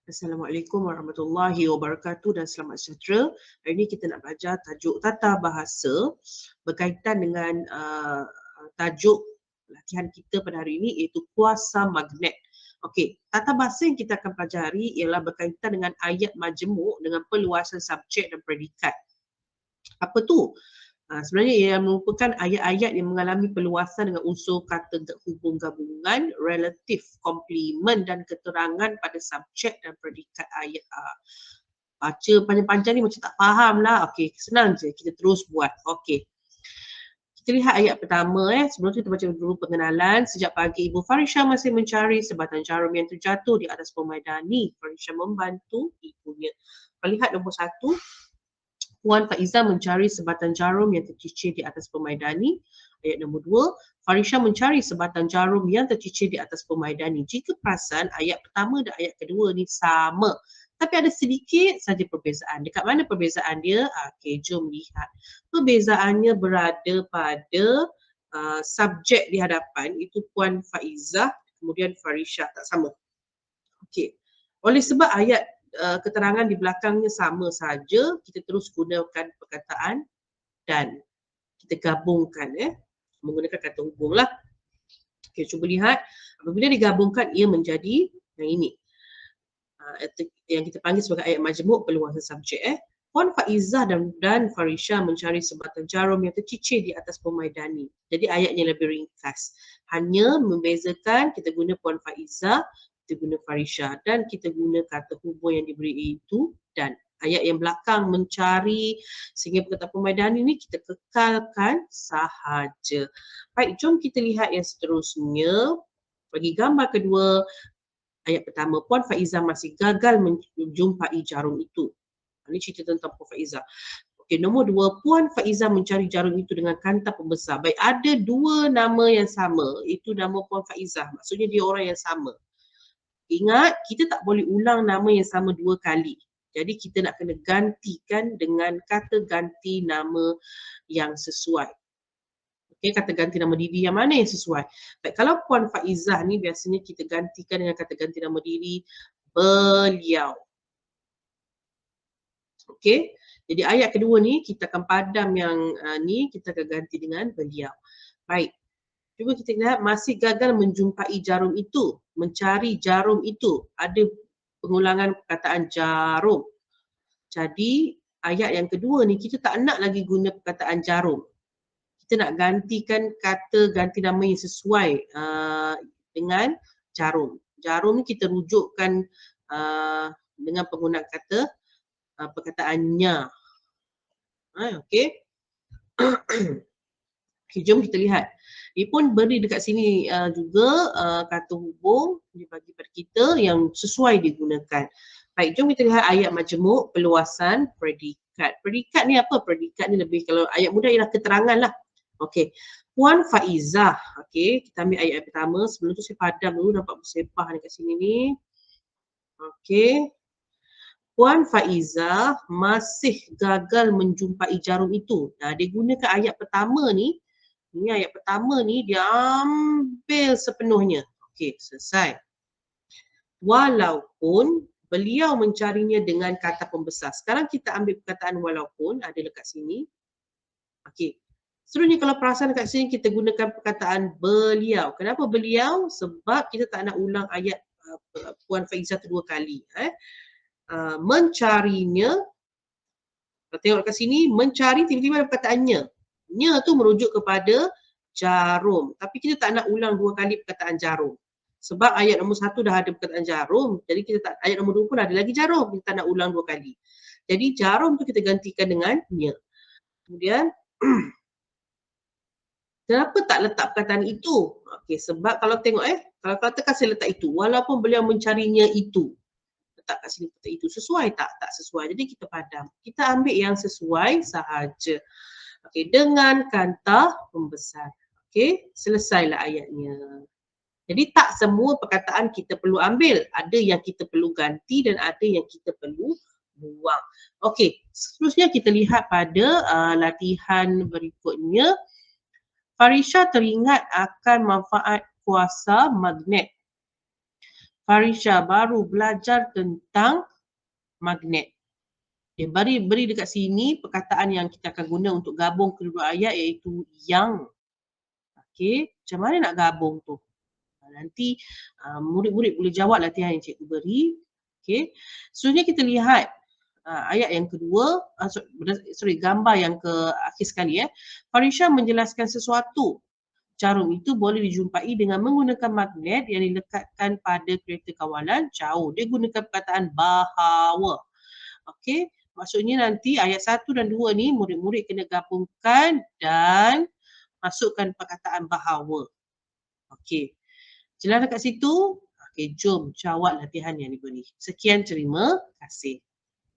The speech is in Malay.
Assalamualaikum warahmatullahi wabarakatuh dan selamat sejahtera. Hari ini kita nak belajar tajuk tata bahasa berkaitan dengan tajuk latihan kita pada hari ini iaitu kuasa magnet. Okey, tata bahasa yang kita akan pelajari ialah berkaitan dengan ayat majmuk dengan perluasan subjek dan predikat. Apa tu? Sebenarnya ia merupakan ayat-ayat yang mengalami perluasan dengan unsur kata hubung gabungan, relatif, komplement dan keterangan pada subjek dan predikat ayat. Baca panjang-panjang ni macam tak faham lah. Okey, senang je. Kita terus buat. Okey. Kita lihat ayat pertama. Sebelum tu kita baca dulu pengenalan. Sejak pagi Ibu Farisha masih mencari sebatang jarum yang terjatuh di atas pemaidani. Farisha membantu ibunya. Kita lihat nombor 1. Puan Faiza mencari sebatang jarum yang tercicir di atas pemaidani. Ayat nombor 2, Farisha mencari sebatang jarum yang tercicir di atas pemaidani. Jika perasan, ayat pertama dan ayat kedua ni sama. Tapi ada sedikit saja perbezaan. Dekat mana perbezaan dia? Okey, jom lihat. Perbezaannya berada pada subjek di hadapan, itu Puan Faizah, kemudian Farisha, tak sama. Okey. Oleh sebab ayat keterangan di belakangnya sama saja, kita terus gunakan perkataan dan. Kita gabungkan menggunakan kata hubung lah. Okay, cuba lihat. Apabila digabungkan ia menjadi yang ini. Yang kita panggil sebagai ayat majmuk perluasan subjek. Puan Faizah dan Farisha mencari sebatang jarum yang tercicir di atas pemaidani. Jadi ayatnya lebih ringkas. Hanya membezakan kita guna Puan Faizah, kita guna Farisha dan kita guna kata hubung yang diberi iaitu dan. Ayat yang belakang mencari sehingga perkataan pemaidani ni kita kekalkan sahaja. Baik, jom kita lihat yang seterusnya. Bagi gambar kedua, ayat pertama, Puan Faizah masih gagal menjumpai jarum itu. Ini cerita tentang Puan Faizah. Okey, nombor 2, Puan Faizah mencari jarum itu dengan kanta pembesar. Baik, ada dua nama yang sama. Itu nama Puan Faizah. Maksudnya dia orang yang sama. Ingat, kita tak boleh ulang nama yang sama dua kali. Jadi kita nak kena gantikan dengan kata ganti nama yang sesuai. Okey, kata ganti nama diri yang mana yang sesuai. Baik, kalau Puan Faizah ni biasanya kita gantikan dengan kata ganti nama diri beliau. Okey, jadi ayat kedua ni kita akan padam yang ni, kita akan ganti dengan beliau. Baik, cuba kita lihat masih gagal menjumpai jarum itu. Mencari jarum itu. Ada pengulangan perkataan jarum. Jadi ayat yang kedua ni kita tak nak lagi guna perkataan jarum. Kita nak gantikan kata ganti nama yang sesuai dengan jarum. Jarum ni kita rujukkan dengan penggunaan kata perkataannya. Okey. Okay, jom kita lihat. Dia pun beri dekat sini juga kata hubung dia bagi pada kita yang sesuai digunakan. Baik, jom kita lihat ayat majmuk perluasan predikat. Predikat ni apa? Predikat ni lebih, kalau ayat mudah ialah keterangan lah. Okey. Puan Faizah. Okey, kita ambil ayat pertama. Sebelum tu saya padam dulu, nampak bersepah dekat sini ni. Okey. Puan Faizah masih gagal menjumpai jarum itu. Nah, dia gunakan ayat pertama ni. Ini ayat pertama ni dia ambil sepenuhnya. Okey, selesai. Walaupun beliau mencarinya dengan kata pembesar. Sekarang kita ambil perkataan walaupun, ada dekat sini. Okey. Seterusnya kalau perasan dekat sini kita gunakan perkataan beliau. Kenapa beliau? Sebab kita tak nak ulang ayat Puan Faizah kedua kali. Mencarinya. Kalau tengok dekat sini, mencari tiba-tiba ada perkataannya. Nya tu merujuk kepada jarum. Tapi kita tak nak ulang dua kali perkataan jarum. Sebab ayat nombor 1 dah ada perkataan jarum. Jadi kita tak, ayat nombor 2 pun ada lagi jarum. Kita tak nak ulang dua kali. Jadi jarum tu kita gantikan dengan nya. Kemudian, kenapa tak letak perkataan itu? Okey, sebab kalau tengok kalau katakan saya letak itu, walaupun beliau mencarinya itu. Letak kat sini kata itu. Sesuai tak? Tak sesuai. Jadi kita padam. Kita ambil yang sesuai sahaja. Okey, dengan kata pembesar. Okey, selesailah ayatnya. Jadi tak semua perkataan kita perlu ambil. Ada yang kita perlu ganti dan ada yang kita perlu buang. Okey, seterusnya kita lihat pada latihan berikutnya. Farisha teringat akan manfaat kuasa magnet. Farisha baru belajar tentang magnet. Okay, beri dekat sini perkataan yang kita akan guna untuk gabung kedua ayat iaitu yang. Okey, macam mana nak gabung tu? Nanti murid-murid boleh jawab latihan yang cikgu beri. Okey. Seterusnya kita lihat ayat yang kedua, gambar yang ke akhir sekali Farisha menjelaskan sesuatu. Jarum itu boleh dijumpai dengan menggunakan magnet yang dilekatkan pada kereta kawalan jauh. Dia gunakan perkataan bahawa. Okey, maksudnya nanti ayat 1 dan 2 ni murid-murid kena gabungkan dan masukkan perkataan bahawa. Okey. Jelas dekat situ? Okey, jom jawab latihan yang diberi. Sekian, terima kasih.